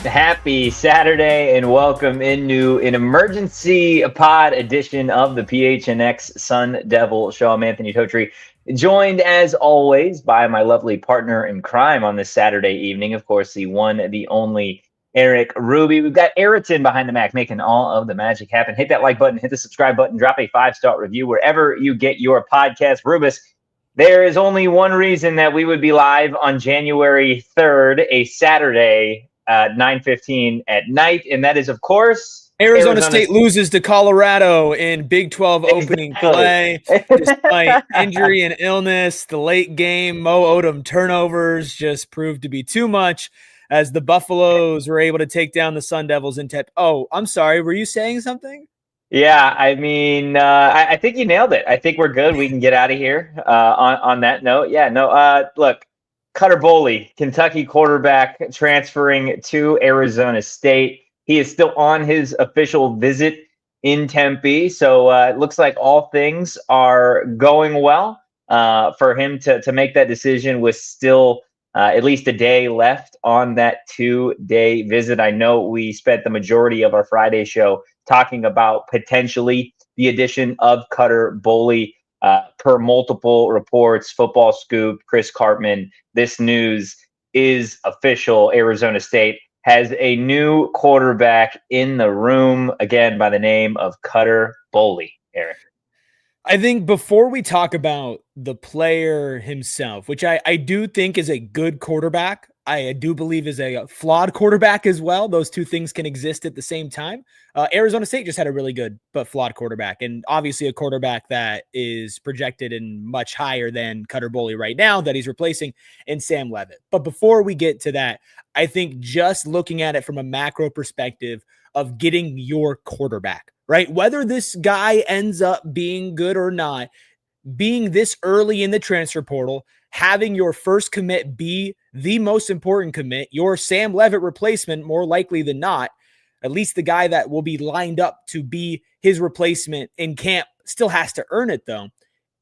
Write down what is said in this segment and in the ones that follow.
Happy Saturday and welcome into an emergency pod edition of the PHNX Sun Devil Show. I'm Anthony Totri, joined as always by my lovely partner in crime on this Saturday evening. Of course, the one, the only Eric Ruby. We've got Ayrton behind the Mac making all of the magic happen. Hit that like button, hit the subscribe button, drop a 5-star review wherever you get your podcast. Rubus, there is only one reason that we would be live on January 3rd, a Saturday, 9:15 at night, and that is, of course, Arizona State loses to Colorado in Big 12 opening play. Despite injury and illness, the late game Mo Odom turnovers just proved to be too much as the Buffaloes were able to take down the Sun Devils in Oh, I'm sorry. Were you saying something? Yeah, I mean, I think you nailed it. I think we're good. We can get out of here on that note. Yeah, no, look, Cutter Boley, Kentucky quarterback, transferring to Arizona State. He is still on his official visit in Tempe, so it looks like all things are going well for him to make that decision with still at least a day left on that 2-day visit. I know we spent the majority of our Friday show talking about potentially the addition of Cutter Boley. Per multiple reports, Football Scoop, Chris Cartman, this news is official. Arizona State has a new quarterback in the room, again, by the name of Cutter Boley. Eric. I think before we talk about the player himself, which I do think is a good quarterback, I do believe is a flawed quarterback as well. Those two things can exist at the same time. Arizona State just had a really good but flawed quarterback, and obviously a quarterback that is projected and much higher than Cutter Boley right now that he's replacing in Sam Leavitt. But before we get to that, I think just looking at it from a macro perspective of getting your quarterback, right? Whether this guy ends up being good or not, being this early in the transfer portal, having your first commit be the most important commit, your Sam Leavitt replacement, more likely than not, at least the guy that will be lined up to be his replacement in camp still has to earn it though,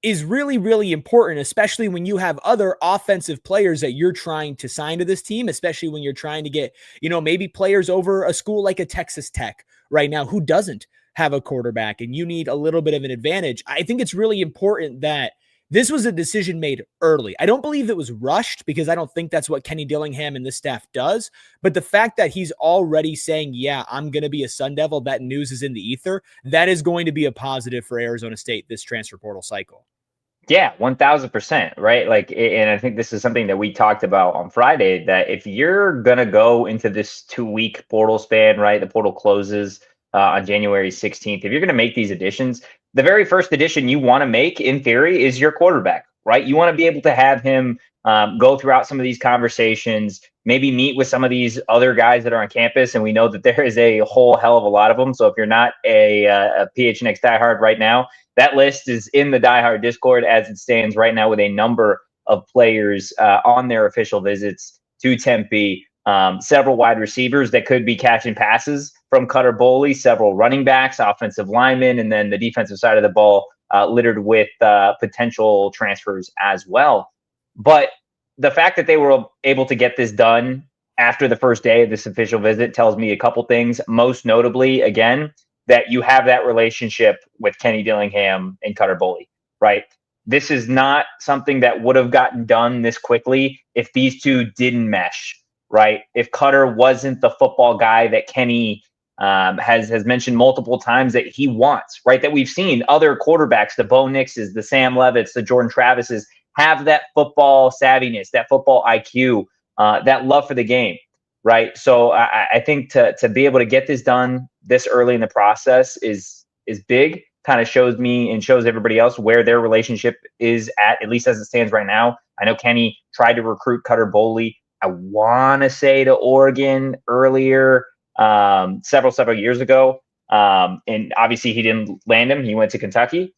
is really, really important, especially when you have other offensive players that you're trying to sign to this team, especially when you're trying to get, maybe players over a school like a Texas Tech right now who doesn't have a quarterback and you need a little bit of an advantage. I think it's really important that this was a decision made early. I don't believe it was rushed because I don't think that's what Kenny Dillingham and the staff does. But the fact that he's already saying, yeah, I'm going to be a Sun Devil, that news is in the ether. That is going to be a positive for Arizona State this transfer portal cycle. Yeah, 1,000%, right? And I think this is something that we talked about on Friday, that if you're going to go into this 2-week portal span, right, the portal closes on January 16th, if you're going to make these additions, the very first addition you want to make, in theory, is your quarterback, right? You want to be able to have him go throughout some of these conversations, maybe meet with some of these other guys that are on campus. And we know that there is a whole hell of a lot of them. So if you're not a PHNX diehard right now, that list is in the diehard Discord as it stands right now with a number of players on their official visits to Tempe. Several wide receivers that could be catching passes from Cutter Boley, several running backs, offensive linemen, and then the defensive side of the ball littered with potential transfers as well. But the fact that they were able to get this done after the first day of this official visit tells me a couple things. Most notably, again, that you have that relationship with Kenny Dillingham and Cutter Boley, right? This is not something that would have gotten done this quickly if these two didn't mesh, right? If Cutter wasn't the football guy that Kenny has mentioned multiple times that he wants, right? That we've seen other quarterbacks, the Bo Nixes, the Sam Levitts, the Jordan Travises, have that football savviness, that football IQ, that love for the game, right? So I think to be able to get this done this early in the process is big. kind of shows me and shows everybody else where their relationship is at least as it stands right now. I know Kenny tried to recruit Cutter Boley, I want to say, to Oregon earlier, several years ago. And obviously he didn't land him. He went to Kentucky.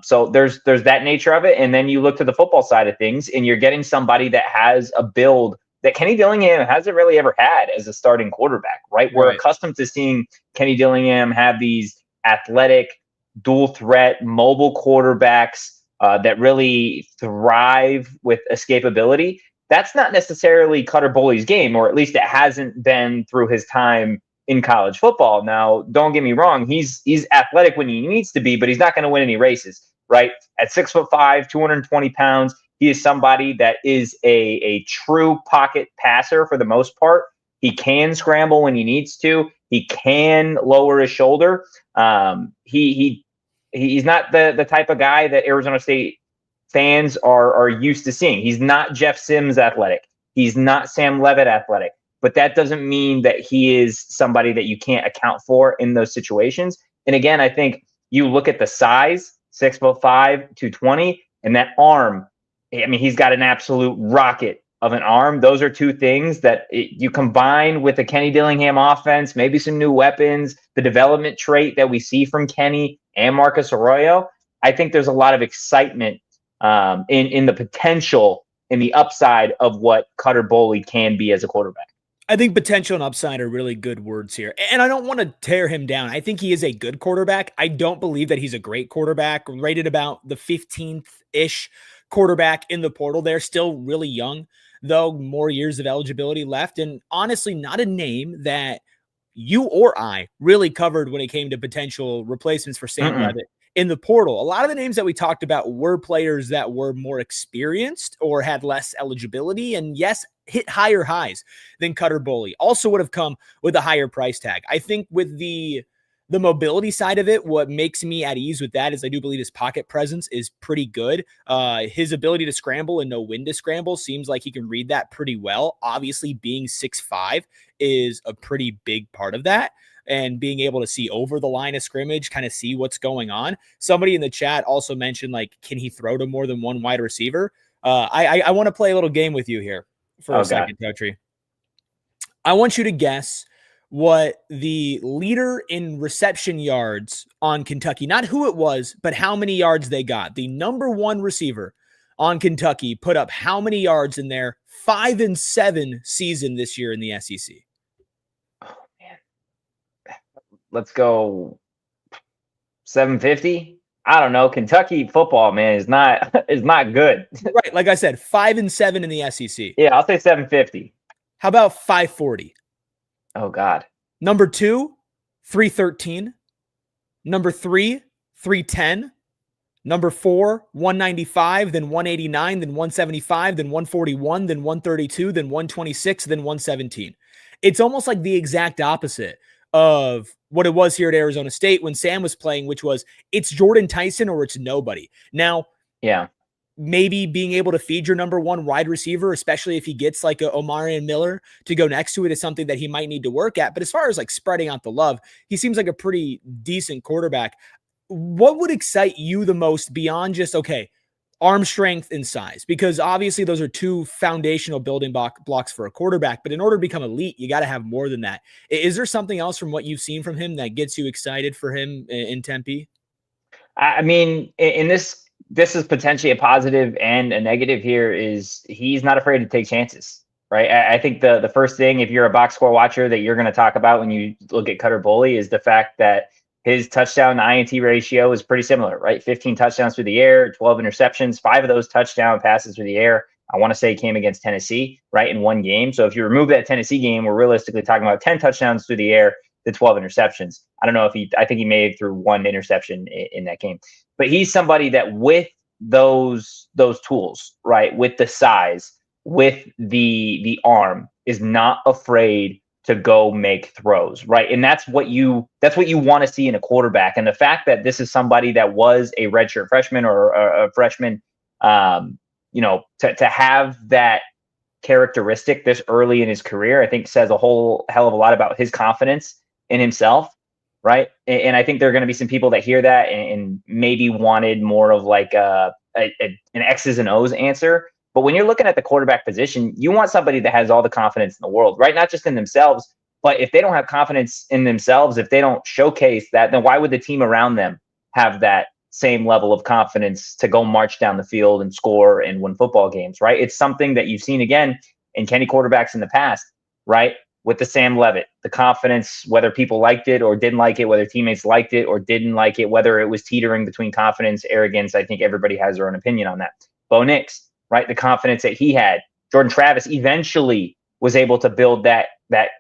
So there's that nature of it. And then you look to the football side of things, and you're getting somebody that has a build that Kenny Dillingham hasn't really ever had as a starting quarterback, right? We're accustomed to seeing Kenny Dillingham have these athletic, dual threat, mobile quarterbacks that really thrive with escapability. That's not necessarily Cutter Boley's game, or at least it hasn't been through his time in college football. Now, don't get me wrong, he's athletic when he needs to be, but he's not going to win any races, right? At 6'5", 220 pounds, he is somebody that is a true pocket passer for the most part. He can scramble when he needs to. He can lower his shoulder. He's not the type of guy that Arizona State fans are used to seeing. He's not Jeff Sims athletic. He's not Sam Leavitt athletic. But that doesn't mean that he is somebody that you can't account for in those situations. And again, I think you look at the size, 6'5", 220, and that arm. I mean, he's got an absolute rocket of an arm. Those are two things that you combine with the Kenny Dillingham offense, maybe some new weapons, the development trait that we see from Kenny and Marcus Arroyo. I think there's a lot of excitement in the potential and the upside of what Cutter Boley can be as a quarterback. I think potential and upside are really good words here. And I don't want to tear him down. I think he is a good quarterback. I don't believe that he's a great quarterback, rated about the 15th-ish quarterback in the portal. They're still really young, though, more years of eligibility left. And honestly, not a name that you or I really covered when it came to potential replacements for Sam Leavitt in the portal. A lot of the names that we talked about were players that were more experienced or had less eligibility, and yes, hit higher highs than Cutter Boley. Also would have come with a higher price tag. I think with the mobility side of it, what makes me at ease with that is I do believe his pocket presence is pretty good. His ability to scramble and know when to scramble seems like he can read that pretty well. Obviously, being 6'5" is a pretty big part of that. And being able to see over the line of scrimmage, kind of see what's going on. Somebody in the chat also mentioned, like, can he throw to more than one wide receiver? I want to play a little game with you here for a second, Totri. I want you to guess what the leader in reception yards on Kentucky, not who it was, but how many yards they got. The number one receiver on Kentucky put up how many yards in their 5-7 season this year in the SEC? Let's go 750. I don't know. Kentucky football, man, is not good. Right. Like I said, 5-7 in the SEC. Yeah, I'll say 750. How about 540? Oh, God. Number 2, 313. Number 3, 310. Number 4, 195, then 189, then 175, then 141, then 132, then 126, then 117. It's almost like the exact opposite of what it was here at Arizona State when Sam was playing, which was it's Jordan Tyson or it's nobody. Now, yeah, maybe being able to feed your number one wide receiver, especially if he gets like a Omarion Miller to go next to it, is something that he might need to work at. But as far as like spreading out the love, he seems like a pretty decent quarterback. What would excite you the most beyond just, okay, arm strength and size? Because obviously those are two foundational building blocks for a quarterback. But in order to become elite, you got to have more than that. Is there something else from what you've seen from him that gets you excited for him in Tempe? I mean, in this is potentially a positive and a negative here is he's not afraid to take chances, right? I think the first thing, if you're a box score watcher, that you're going to talk about when you look at Cutter Boley is the fact that his touchdown to INT ratio is pretty similar, right? 15 touchdowns through the air, 12 interceptions, 5 of those touchdown passes through the air. I want to say came against Tennessee, right, in one game. So if you remove that Tennessee game, we're realistically talking about 10 touchdowns through the air to 12 interceptions. I don't know if I think he made through 1 interception in that game. But he's somebody that with those tools, right, with the size, with the arm, is not afraid to go make throws, right? And that's what you want to see in a quarterback. And the fact that this is somebody that was a redshirt freshman or a freshman, to have that characteristic this early in his career, I think says a whole hell of a lot about his confidence in himself. right? And I think there are going to be some people that hear that and maybe wanted more of like an X's and O's answer. But when you're looking at the quarterback position, you want somebody that has all the confidence in the world, right? Not just in themselves, but if they don't have confidence in themselves, if they don't showcase that, then why would the team around them have that same level of confidence to go march down the field and score and win football games, right? It's something that you've seen again in Kenny quarterbacks in the past, right? With the Sam Leavitt, the confidence, whether people liked it or didn't like it, whether teammates liked it or didn't like it, whether it was teetering between confidence, arrogance. I think everybody has their own opinion on that. Bo Nix, right? The confidence that he had. Jordan Travis eventually was able to build that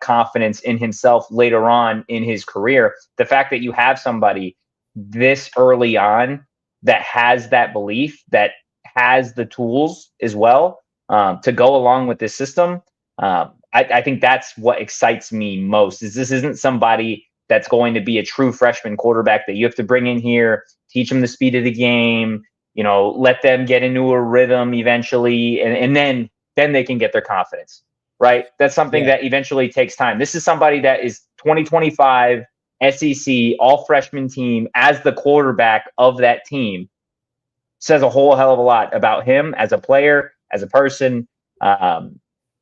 confidence in himself later on in his career. The fact that you have somebody this early on that has that belief, that has the tools as well to go along with this system. I think that's what excites me most. Is this isn't somebody that's going to be a true freshman quarterback that you have to bring in here, teach them the speed of the game, let them get into a rhythm eventually, and then they can get their confidence, right? That's something that eventually takes time. This is somebody that is 2025 SEC all freshman team as the quarterback of that team. Says a whole hell of a lot about him as a player, as a person.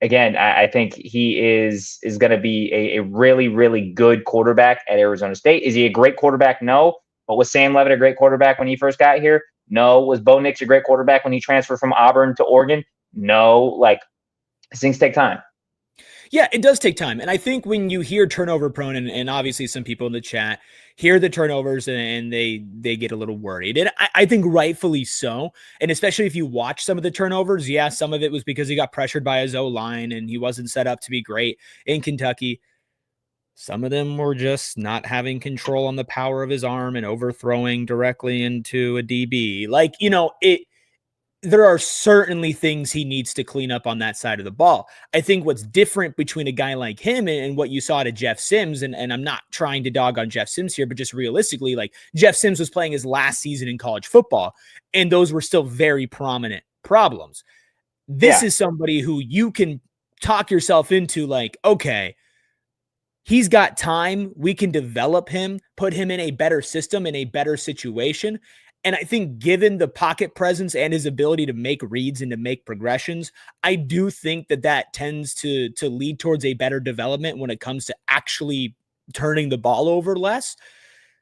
Again, I think he is going to be a really, really good quarterback at Arizona State. Is he a great quarterback? No. But was Sam Leavitt a great quarterback when he first got here? No. Was Bo Nix a great quarterback when he transferred from Auburn to Oregon? No. Like, these things take time. Yeah, it does take time. And I think when you hear turnover prone, and obviously some people in the chat hear the turnovers and they get a little worried. And I think rightfully so. And especially if you watch some of the turnovers, yeah, some of it was because he got pressured by his O-line and he wasn't set up to be great in Kentucky. Some of them were just not having control on the power of his arm and overthrowing directly into a DB. Like, there are certainly things he needs to clean up on that side of the ball. I think what's different between a guy like him and what you saw to Jeff Sims, and I'm not trying to dog on Jeff Sims here, but just realistically, like Jeff Sims was playing his last season in college football, and those were still very prominent problems. This is somebody who you can talk yourself into like, okay, he's got time. We can develop him, put him in a better system, in a better situation. And I think given the pocket presence and his ability to make reads and to make progressions, I do think that tends to lead towards a better development when it comes to actually turning the ball over less.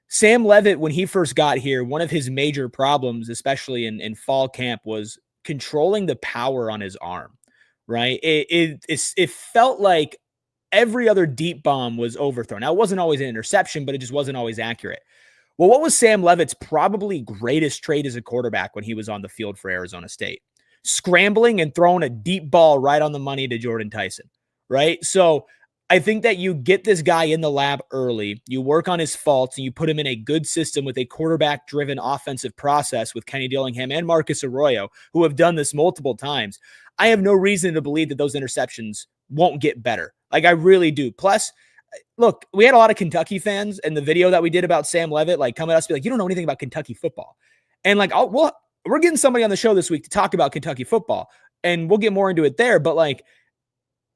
Sam Leavitt, when he first got here, one of his major problems, especially in fall camp, was controlling the power on his arm, right? It felt like every other deep bomb was overthrown. Now, it wasn't always an interception, but it just wasn't always accurate. Well, what was Sam Leavitt's probably greatest trait as a quarterback when he was on the field for Arizona State? Scrambling and throwing a deep ball right on the money to Jordan Tyson, right? So I think that you get this guy in the lab early, you work on his faults, and you put him in a good system with a quarterback-driven offensive process with Kenny Dillingham and Marcus Arroyo, who have done this multiple times. I have no reason to believe that those interceptions won't get better. Like, I really do. Plus, look, we had a lot of Kentucky fans in the video that we did about Sam Leavitt, like coming at us, be like, you don't know anything about Kentucky football. And like, we're getting somebody on the show this week to talk about Kentucky football, and we'll get more into it there. But like,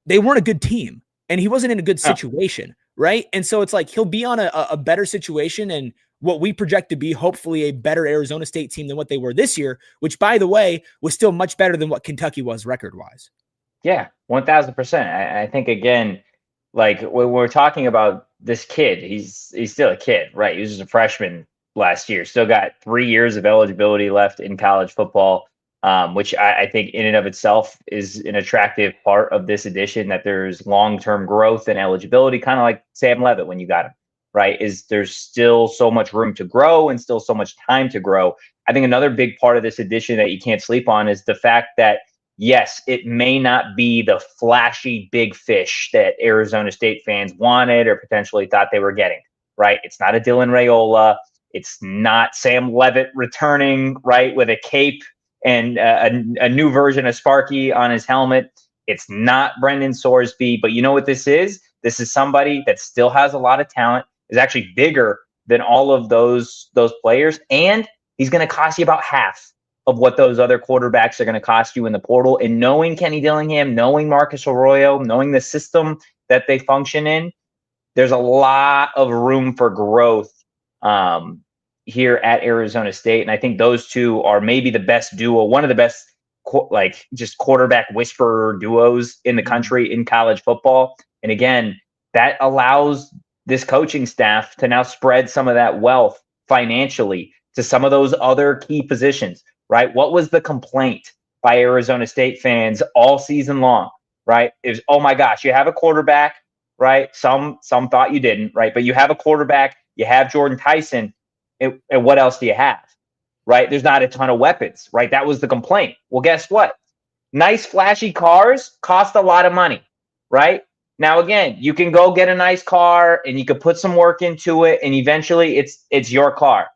they weren't a good team, and he wasn't in a good situation, right? And so it's like he'll be on a better situation, and what we project to be hopefully a better Arizona State team than what they were this year, which, by the way, was still much better than what Kentucky was record-wise. Yeah, 1,000%. I think, again, like when we're talking about this kid, he's still a kid, right? He was just a freshman last year. Still got 3 years of eligibility left in college football, which I think in and of itself is an attractive part of this edition, that there's long-term growth and eligibility, kind of like Sam Leavitt when you got him, right? Is there's still so much room to grow and still so much time to grow. I think another big part of this edition that you can't sleep on is the fact that, yes, it may not be the flashy big fish that Arizona State fans wanted or potentially thought they were getting, right? It's not a Dylan Raiola. It's not Sam Leavitt returning, right, with a cape and a new version of Sparky on his helmet. It's not Brendan Sorsby. But you know what this is? This is somebody that still has a lot of talent, is actually bigger than all of those players, and he's going to cost you about half of what those other quarterbacks are going to cost you in the portal. And knowing Kenny Dillingham, knowing Marcus Arroyo, knowing the system that they function in, there's a lot of room for growth here at Arizona State. And I think those two are maybe the best duo, one of the best like just quarterback whisperer duos in the country in college football. And again, that allows this coaching staff to now spread some of that wealth financially to some of those other key positions, right? What was the complaint by Arizona State fans all season long, right? It was, oh my gosh, you have a quarterback, right? Some thought you didn't, right? But you have a quarterback, you have Jordan Tyson, and what else do you have, right? There's not a ton of weapons, right? That was the complaint. Well, guess what? Nice, flashy cars cost a lot of money, right? Now, again, you can go get a nice car and you can put some work into it, and eventually it's your car,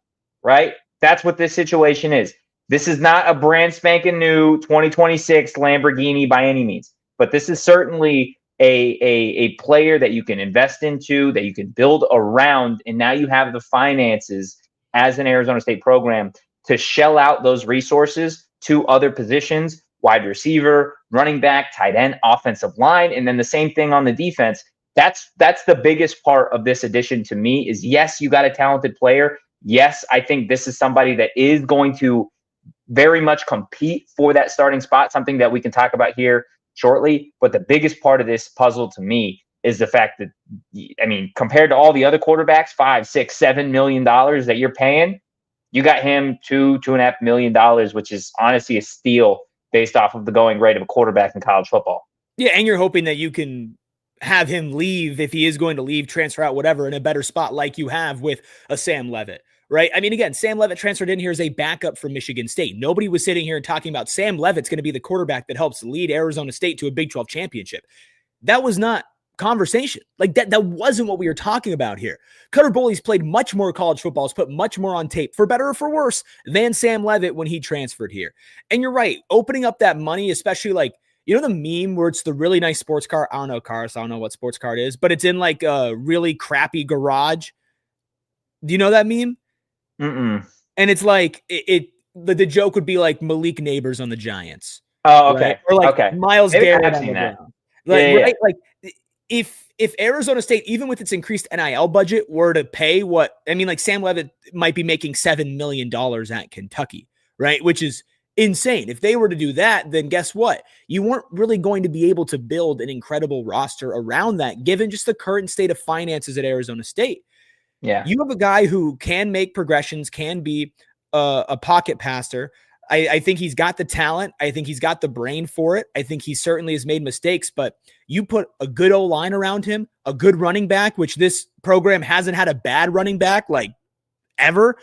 right? That's what this situation is. This is not a brand spanking new 2026 Lamborghini by any means, but this is certainly a player that you can invest into, that you can build around, and now you have the finances as an Arizona State program to shell out those resources to other positions, wide receiver, running back, tight end, offensive line, and then the same thing on the defense. That's the biggest part of this addition to me is, yes, you got a talented player. Yes, I think this is somebody that is going to very much compete for that starting spot, something that we can talk about here shortly. But the biggest part of this puzzle to me is the fact that, I mean, compared to all the other quarterbacks, $5, $6, $7 million that you're paying, you got him $2.5 million, which is honestly a steal based off of the going rate of a quarterback in college football. Yeah, and you're hoping that you can have him leave, if he is going to leave, transfer out, whatever, in a better spot like you have with a Sam Leavitt, right? I mean, again, Sam Leavitt transferred in here as a backup from Michigan State. Nobody was sitting here and talking about Sam Leavitt's going to be the quarterback that helps lead Arizona State to a Big 12 championship. That was not conversation. Like that wasn't what we were talking about here. Cutter Boley's played much more college football, has put much more on tape, for better or for worse, than Sam Leavitt when he transferred here. And you're right, opening up that money, especially like, you know, the meme where it's the really nice sports car. I don't know cars. I don't know what sports car it is, but it's in like a really crappy garage. Do you know that meme? Mm-mm. And it's like, the joke would be like Malik Neighbors on the Giants. Oh, okay. Right? Or like Myles Garrett on the ground. Like, yeah. right? Like, if Arizona State, even with its increased NIL budget, were to pay what, I mean, like Sam Leavitt might be making $7 million at Kentucky, right? Which is insane. If they were to do that, then guess what? You weren't really going to be able to build an incredible roster around that, given just the current state of finances at Arizona State. Yeah. You have a guy who can make progressions, can be a pocket passer. I think he's got the talent. I think he's got the brain for it. I think he certainly has made mistakes, but you put a good O-line around him, a good running back, which this program hasn't had a bad running back like ever.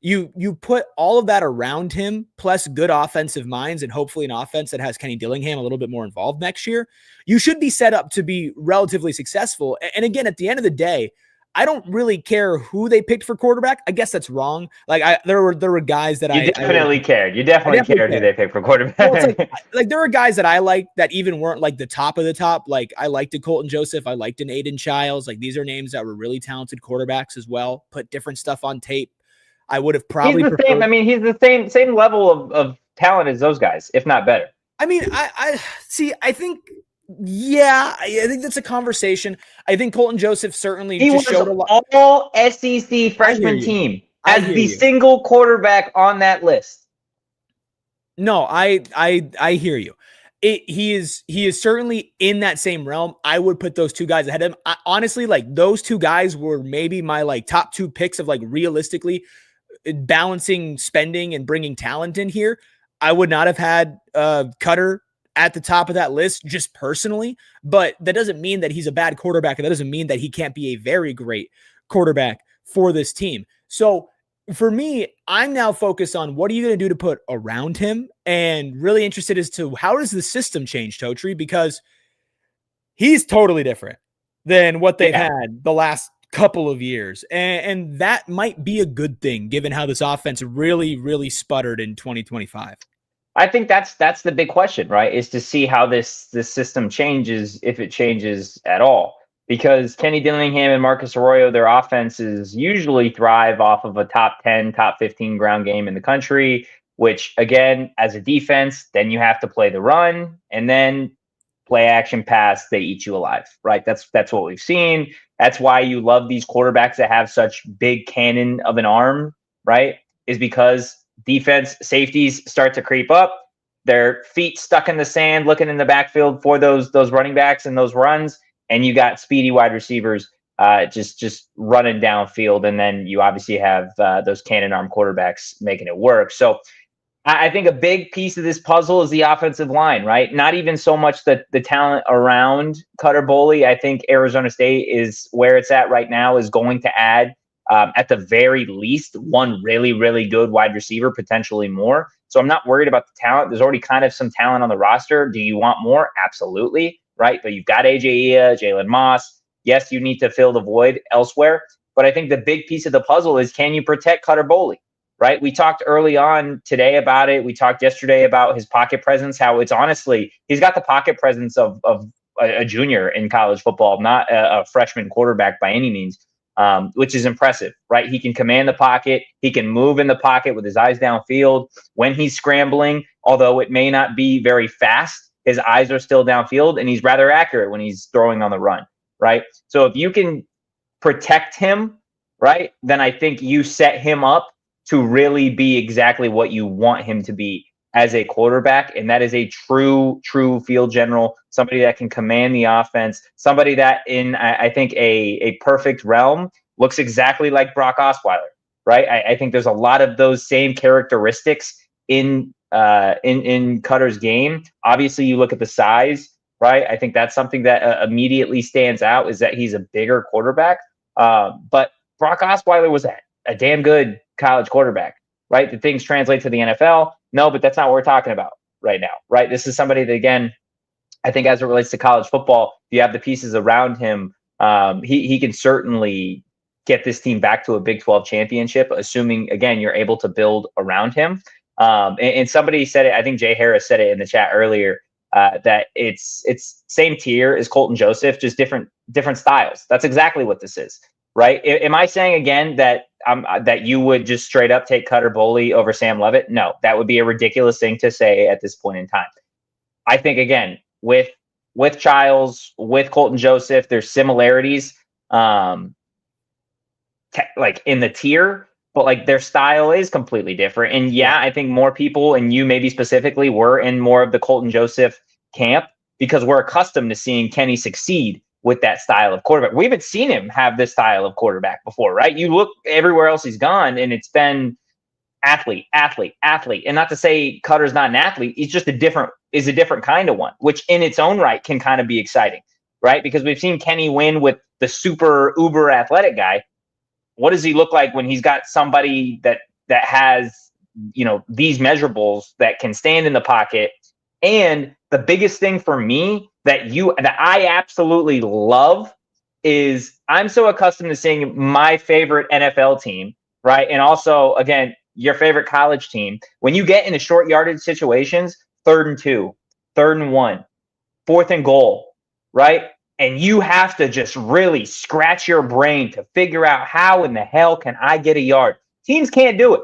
You put all of that around him, plus good offensive minds, and hopefully an offense that has Kenny Dillingham a little bit more involved next year. You should be set up to be relatively successful. And again, at the end of the day, I don't really care who they picked for quarterback. I guess that's wrong. Like there were guys that you definitely cared. You definitely cared who they picked for quarterback. Well, it's like there were guys that I liked that even weren't like the top of the top. Like I liked a Colton Joseph. I liked an Aiden Childs. Like these are names that were really talented quarterbacks as well. Put different stuff on tape. I would have probably he's the same. I mean, he's the same level of talent as those guys, if not better. I mean, I see. I think. Yeah, I think that's a conversation. I think Colton Joseph certainly just showed a lot. All SEC freshman team as the single quarterback on that list. No, I hear you. He is certainly in that same realm. I would put those two guys ahead of him. Honestly, like those two guys were maybe my like top two picks of like realistically balancing spending and bringing talent in here. I would not have had Cutter at the top of that list just personally, but that doesn't mean that he's a bad quarterback. And that doesn't mean that he can't be a very great quarterback for this team. So for me, I'm now focused on what are you going to do to put around him, and really interested as to how does the system change, Totri, because he's totally different than what they've had the last couple of years. And that might be a good thing given how this offense really, really sputtered in 2025. I think that's the big question, right? Is to see how this system changes, if it changes at all. Because Kenny Dillingham and Marcus Arroyo, their offenses usually thrive off of a top 10, top 15 ground game in the country, which again, as a defense, then you have to play the run. And then play action pass, they eat you alive, right? That's what we've seen. That's why you love these quarterbacks that have such big cannon of an arm, right? Is because defense safeties start to creep up, their feet stuck in the sand, looking in the backfield for those running backs and those runs, and you got speedy wide receivers just running downfield, and then you obviously have those cannon arm quarterbacks making it work. So I think a big piece of this puzzle is the offensive line, right? Not even so much the talent around Cutter Boley. I think Arizona State is where it's at right now, is going to add at the very least one really, really good wide receiver, potentially more. So I'm not worried about the talent. There's already kind of some talent on the roster. Do you want more? Absolutely, right? But you've got AJ Jalen Moss. Yes, you need to fill the void elsewhere. But I think the big piece of the puzzle is, can you protect Cutter Boley? Right? We talked early on today about it. We talked yesterday about his pocket presence, how it's honestly, he's got the pocket presence of a junior in college football, not a freshman quarterback by any means, which is impressive, right? He can command the pocket. He can move in the pocket with his eyes downfield. When he's scrambling, although it may not be very fast, his eyes are still downfield, and he's rather accurate when he's throwing on the run, right? So if you can protect him, right, then I think you set him up to really be exactly what you want him to be as a quarterback. And that is a true field general, somebody that can command the offense, somebody that in, I think, a perfect realm looks exactly like Brock Osweiler, right? I think there's a lot of those same characteristics in Cutter's game. Obviously, you look at the size, right? I think that's something that immediately stands out, is that he's a bigger quarterback. But Brock Osweiler was a damn good college quarterback, right? Did things translate to the NFL? No, but that's not what we're talking about right now, right? This is somebody that, again, I think as it relates to college football, if you have the pieces around him, he can certainly get this team back to a Big 12 championship, assuming, again, you're able to build around him. And somebody said it, I think Jay Harris said it in the chat earlier, that it's same tier as Colton Joseph, just different styles. That's exactly what this is. Right? Am I saying again that that you would just straight up take Cutter Boley over Sam Leavitt? No, that would be a ridiculous thing to say at this point in time. I think, again, with Childs, with Colton Joseph, there's similarities, like in the tier, but like their style is completely different. And yeah, I think more people, and you maybe specifically, were in more of the Colton Joseph camp because we're accustomed to seeing Kenny succeed with that style of quarterback. We haven't seen him have this style of quarterback before, right? You look everywhere else he's gone, and it's been athlete. And not to say Cutter's not an athlete, he's just a different kind of one, which in its own right can kind of be exciting, right? Because we've seen Kenny win with the super uber athletic guy. What does he look like when he's got somebody that has, these measurables, that can stand in the pocket? And the biggest thing for me that I absolutely love is, I'm so accustomed to seeing my favorite NFL team, right? And also, again, your favorite college team. When you get into short yardage situations, 3rd and 2, 3rd and 1, 4th and goal, right? And you have to just really scratch your brain to figure out, how in the hell can I get a yard? Teams can't do it.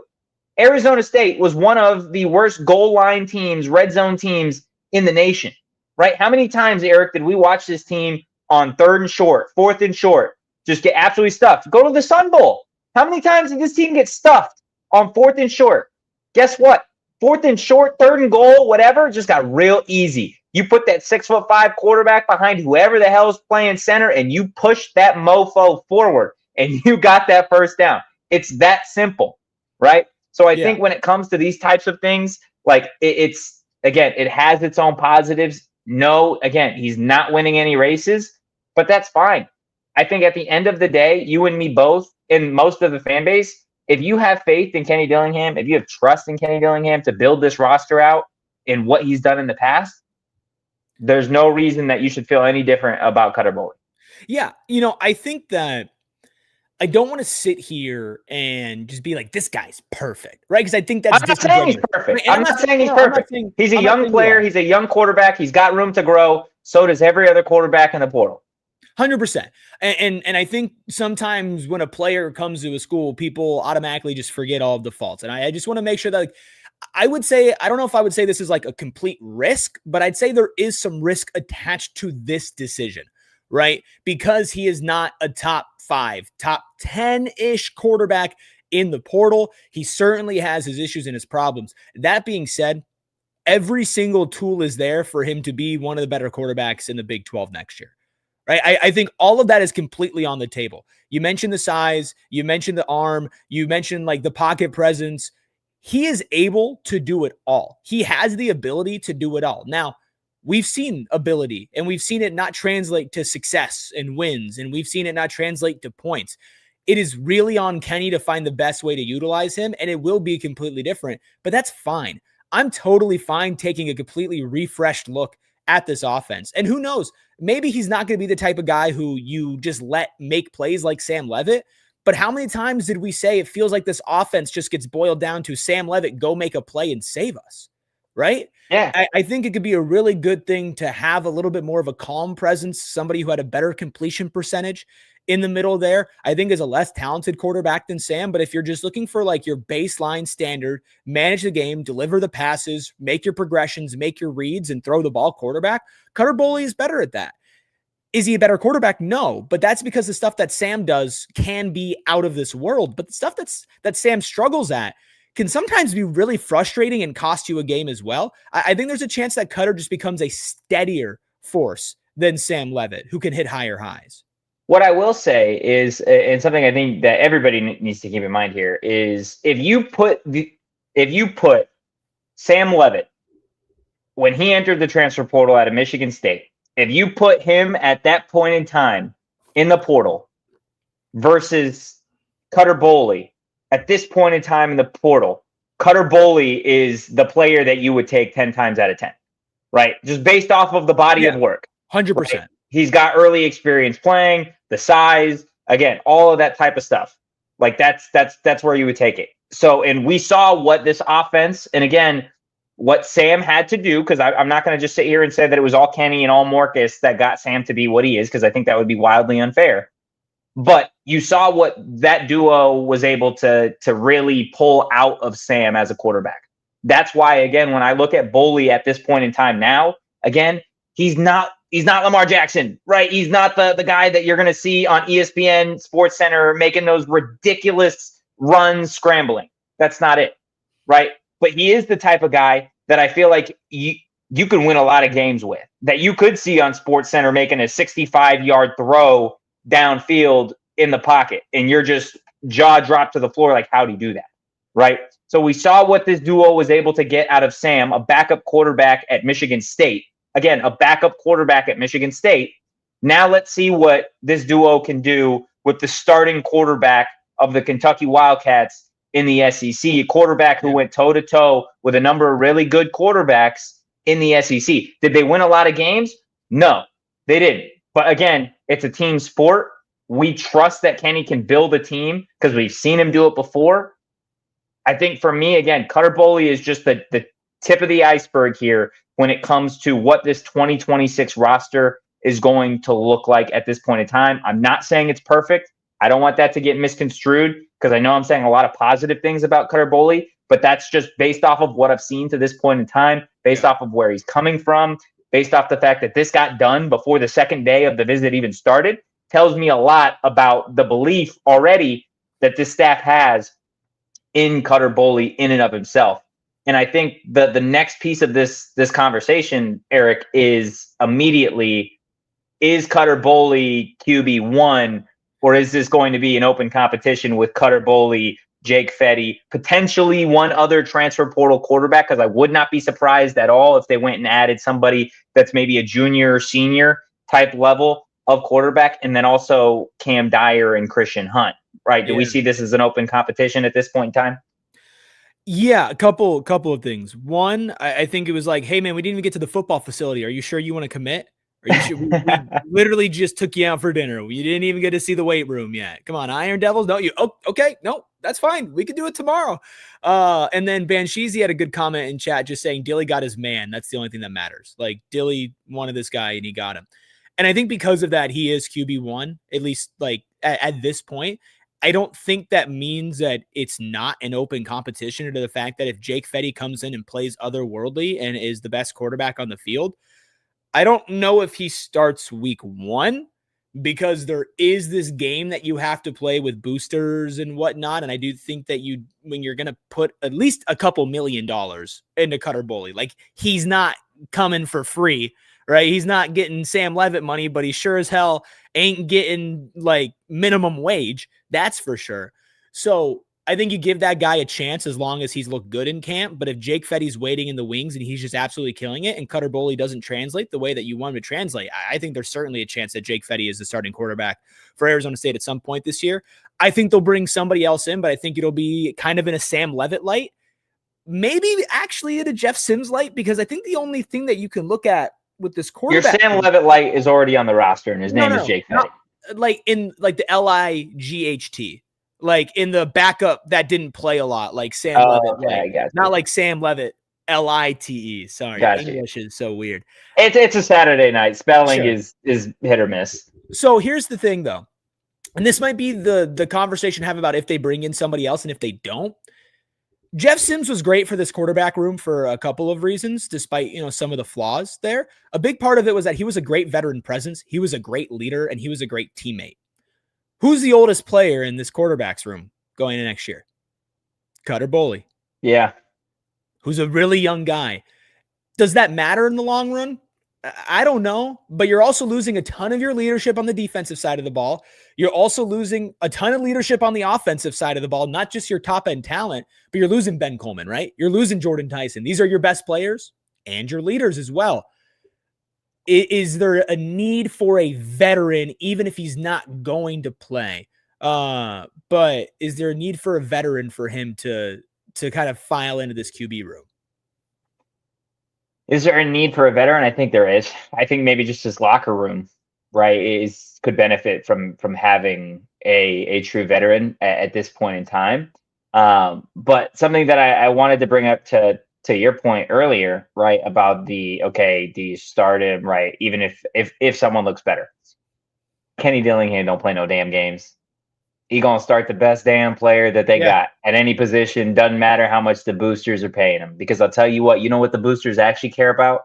Arizona State was one of the worst goal line teams, red zone teams in the nation, right? How many times, Eric, did we watch this team on 3rd and short, 4th and short, just get absolutely stuffed? Go to the Sun Bowl. How many times did this team get stuffed on 4th and short? Guess what? 4th and short, 3rd and goal, whatever, just got real easy. You put that 6'5" quarterback behind whoever the hell is playing center, and you push that mofo forward, and you got that first down. It's that simple, right? So I think when it comes to these types of things, like it's, again, it has its own positives. No, again, he's not winning any races, but that's fine. I think at the end of the day, you and me both, and most of the fan base, if you have faith in Kenny Dillingham, if you have trust in Kenny Dillingham to build this roster out in what he's done in the past, there's no reason that you should feel any different about Cutter Boley. Yeah. I think that I don't want to sit here and just be like, this guy's perfect, right? Because I think that's, I'm not saying he's perfect. I'm not saying he's perfect. He's a young player. He's a young quarterback. He's got room to grow. So does every other quarterback in the portal. 100%. And I think sometimes when a player comes to a school, people automatically just forget all of the faults. And I just want to make sure that, like, I would say, I don't know if I would say this is like a complete risk, but I'd say there is some risk attached to this decision, right? Because he is not a top 5, top 10-ish quarterback in the portal. He certainly has his issues and his problems. That being said, every single tool is there for him to be one of the better quarterbacks in the Big 12 next year. Right. I think all of that is completely on the table. You mentioned the size, you mentioned the arm, you mentioned like the pocket presence. He is able to do it all. He has the ability to do it all. Now, we've seen ability and we've seen it not translate to success and wins, and we've seen it not translate to points. It is really on Kenny to find the best way to utilize him, and it will be completely different, but that's fine. I'm totally fine taking a completely refreshed look at this offense. And who knows, maybe he's not going to be the type of guy who you just let make plays like Sam Leavitt. But how many times did we say it feels like this offense just gets boiled down to Sam Leavitt, go make a play and save us, right? Yeah. I think it could be a really good thing to have a little bit more of a calm presence, somebody who had a better completion percentage in the middle there. I think is a less talented quarterback than Sam, but if you're just looking for like your baseline standard, manage the game, deliver the passes, make your progressions, make your reads, and throw the ball quarterback, Cutter Boley is better at that. Is he a better quarterback? No, but that's because the stuff that Sam does can be out of this world. But the stuff that Sam struggles at can sometimes be really frustrating and cost you a game as well. I think there's a chance that Cutter just becomes a steadier force than Sam Leavitt, who can hit higher highs. What I will say is, and something I think that everybody needs to keep in mind here is if you put Sam Leavitt when he entered the transfer portal out of Michigan State, if you put him at that point in time in the portal versus Cutter Boley at this point in time in the portal, Cutter Boley is the player that you would take 10 times out of 10, right? Just based off of the body of work. 100%. Right? He's got early experience playing, the size, again, all of that type of stuff. Like that's where you would take it. So, and we saw what this offense, and again, what Sam had to do, because I'm not going to just sit here and say that it was all Kenny and all Marcus that got Sam to be what he is, because I think that would be wildly unfair. But you saw what that duo was able to really pull out of Sam as a quarterback. That's why, again, when I look at Boley at this point in time now, again, he's not Lamar Jackson, right? He's not the guy that you're going to see on ESPN Sports Center making those ridiculous runs scrambling. That's not it, right? But he is the type of guy that I feel like you can win a lot of games with, that you could see on Sports Center making a 65-yard throw downfield in the pocket, and you're just jaw dropped to the floor like, how'd he do that, right? So we saw what this duo was able to get out of Sam, a backup quarterback at Michigan State. Again, a backup quarterback at Michigan State. Now let's see what this duo can do with the starting quarterback of the Kentucky Wildcats in the SEC, a quarterback who went toe-to-toe with a number of really good quarterbacks in the SEC. Did they win a lot of games? No, they didn't. But again, it's a team sport. We trust that Kenny can build a team because we've seen him do it before. I think for me, again, Cutter Boley is just the tip of the iceberg here when it comes to what this 2026 roster is going to look like at this point in time. I'm not saying it's perfect. I don't want that to get misconstrued because I know I'm saying a lot of positive things about Cutter Boley, but that's just based off of what I've seen to this point in time, based off of where he's coming from, based off the fact that this got done before the second day of the visit even started, tells me a lot about the belief already that this staff has in Cutter Boley in and of himself. And I think the next piece of this conversation, Eric, is immediately, is Cutter Boley QB1, or is this going to be an open competition with Cutter Boley, Jake Fetty, potentially one other transfer portal quarterback? Because I would not be surprised at all if they went and added somebody that's maybe a junior or senior type level of quarterback, and then also Cam Dyer and Christian Hunt, right? Do we see this as an open competition at this point in time? Yeah, a couple of things. One, I think it was like, hey man, we didn't even get to the football facility. Are you sure you want to commit? Are you sure? We literally just took you out for dinner. You didn't even get to see the weight room yet. Come on, Iron Devils. No, you. Oh, okay. No, that's fine. We could do it tomorrow. And then Bansheezy had a good comment in chat just saying Dilly got his man. That's the only thing that matters. Like Dilly wanted this guy and he got him. And I think because of that, he is QB1, at least like at this point. I don't think that means that it's not an open competition, to the fact that if Jake Fetty comes in and plays otherworldly and is the best quarterback on the field, I don't know if he starts week 1, because there is this game that you have to play with boosters and whatnot. And I do think that when you're going to put at least a couple $1 million into Cutter Boley, like, he's not coming for free, right? He's not getting Sam Leavitt money, but he sure as hell ain't getting like minimum wage. That's for sure. So I think you give that guy a chance as long as he's looked good in camp. But if Jake Fetty's waiting in the wings and he's just absolutely killing it, and Cutter Boley doesn't translate the way that you want him to translate, I think there's certainly a chance that Jake Fetty is the starting quarterback for Arizona State at some point this year. I think they'll bring somebody else in, but I think it'll be kind of in a Sam Leavitt light, maybe actually in a Jeff Sims light, because I think the only thing that you can look at with this quarterback, your Sam Leavitt light is already on the roster, and his name is Jake Fetty. Like in like the LIGHT. Like in the backup that didn't play a lot, like Sam Leavitt. Okay, not like Sam Leavitt, LITE. Sorry, English is so weird. It's a Saturday night. Spelling is hit or miss. So here's the thing, though, and this might be the conversation to have about if they bring in somebody else and if they don't. Jeff Sims was great for this quarterback room for a couple of reasons, despite, some of the flaws there. A big part of it was that he was a great veteran presence. He was a great leader, and he was a great teammate. Who's the oldest player in this quarterback's room going into next year? Cutter Boley. Yeah. Who's a really young guy. Does that matter in the long run? I don't know, but you're also losing a ton of your leadership on the defensive side of the ball. You're also losing a ton of leadership on the offensive side of the ball, not just your top end talent, but you're losing Ben Coleman, right? You're losing Jordan Tyson. These are your best players and your leaders as well. Is there a need for a veteran, even if he's not going to play? But is there a need for a veteran for him to kind of file into this QB room? Is there a need for a veteran? I think there is. I think maybe just his locker room, right, could benefit from having a true veteran at this point in time. But something that I wanted to bring up to your point earlier, right, about do you start him, right, even if someone looks better? Kenny Dillingham don't play no damn games. He gonna start the best damn player that they got at any position. Doesn't matter how much the boosters are paying him, because I'll tell you what the boosters actually care about?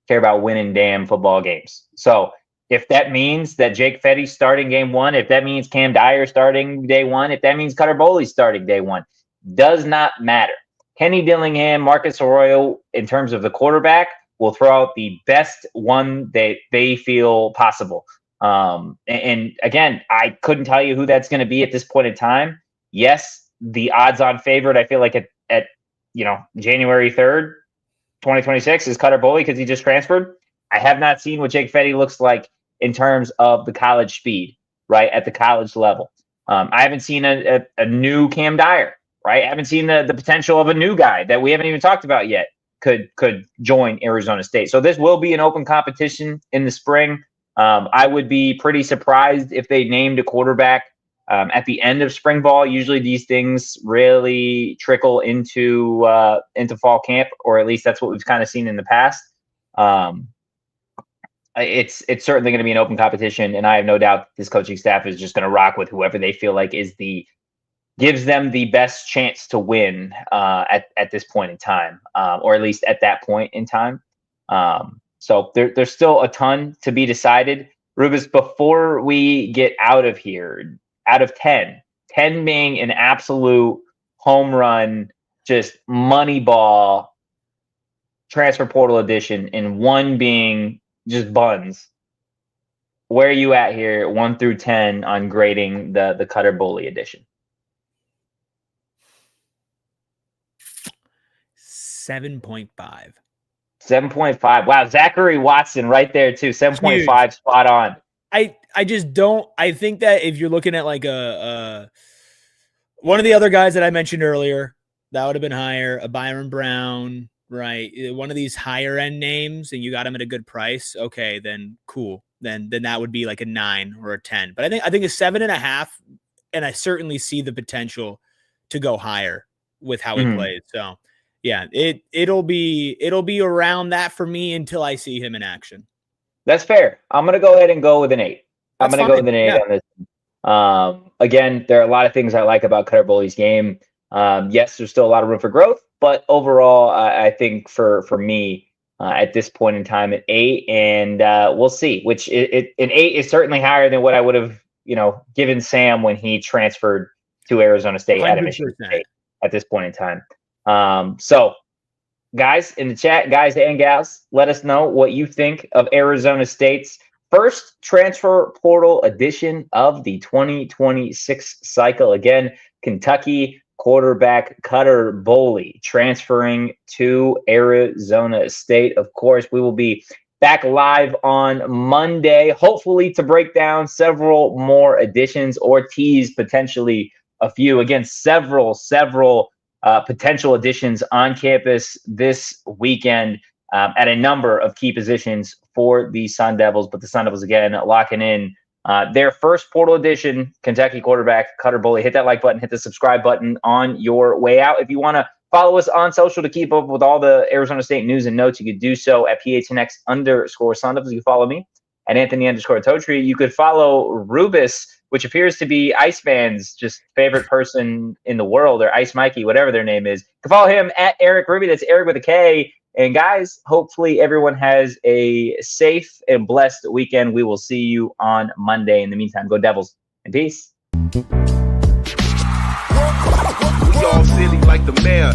Care about winning damn football games. So if that means that Jake Fetty starting game 1, if that means Cam Dyer starting day 1, if that means Cutter Boley starting day 1, does not matter. Kenny Dillingham, Marcus Arroyo, in terms of the quarterback, will throw out the best one that they feel possible. And again, I couldn't tell you who that's going to be at this point in time. Yes, the odds-on favorite, I feel like at January 3rd, 2026 is Cutter Boley because he just transferred. I have not seen what Jake Fetty looks like in terms of the college speed, right, at the college level. I haven't seen a new Cam Dyer, right? I haven't seen the potential of a new guy that we haven't even talked about yet could join Arizona State. So this will be an open competition in the spring. I would be pretty surprised if they named a quarterback at the end of spring ball. Usually these things really trickle into fall camp, or at least that's what we've kind of seen in the past. It's certainly going to be an open competition, and I have no doubt this coaching staff is just going to rock with whoever they feel like gives them the best chance to win at this point in time, or at least at that point in time. So there's still a ton to be decided. Rubus, before we get out of here, out of 10 being an absolute home run, just money ball transfer portal edition, and 1 being just buns, where are you at here, 1 through 10, on grading the Cutter Boley edition? 7.5. 7.5. Wow, Zachary Watson right there too. 7.5, spot on. I just don't. I think that if you're looking at like one of the other guys that I mentioned earlier, that would have been higher. A Byron Brown, right? One of these higher end names, and you got him at a good price. Okay, then cool. Then that would be like a 9 or a 10. But I think a 7.5, and I certainly see the potential to go higher with how he plays. So yeah, it'll be around that for me until I see him in action. That's fair. I'm gonna go ahead and go with an 8. I'm gonna go with an 8 on this. Again, there are a lot of things I like about Cutter Boley's game. Yes, there's still a lot of room for growth, but overall, I think for me at this point in time at 8, and we'll see. Which an 8 is certainly higher than what I would have, given Sam when he transferred to Arizona State out of Michigan 100%. State at this point in time. So, guys in the chat, guys and gals, let us know what you think of Arizona State's first transfer portal edition of the 2026 cycle. Again, Kentucky quarterback Cutter Boley transferring to Arizona State. Of course, we will be back live on Monday, hopefully to break down several more additions or tease potentially a few. Again, several potential additions on campus this weekend at a number of key positions for the Sun Devils. But the Sun Devils, again, locking in their first portal edition, Kentucky quarterback Cutter Boley. Hit that like button, hit the subscribe button on your way out. If you want to follow us on social to keep up with all the Arizona State news and notes, you could do so at PHNX_Sun Devils. You can follow me at Anthony_Totri. You could follow Rubus, which appears to be Iceman's just favorite person in the world, or Ice Mikey, whatever their name is. You can follow him at Eric Ruby. That's Eric with a K. And guys, hopefully everyone has a safe and blessed weekend. We will see you on Monday. In the meantime, go Devils and peace. We all silly like the mayor.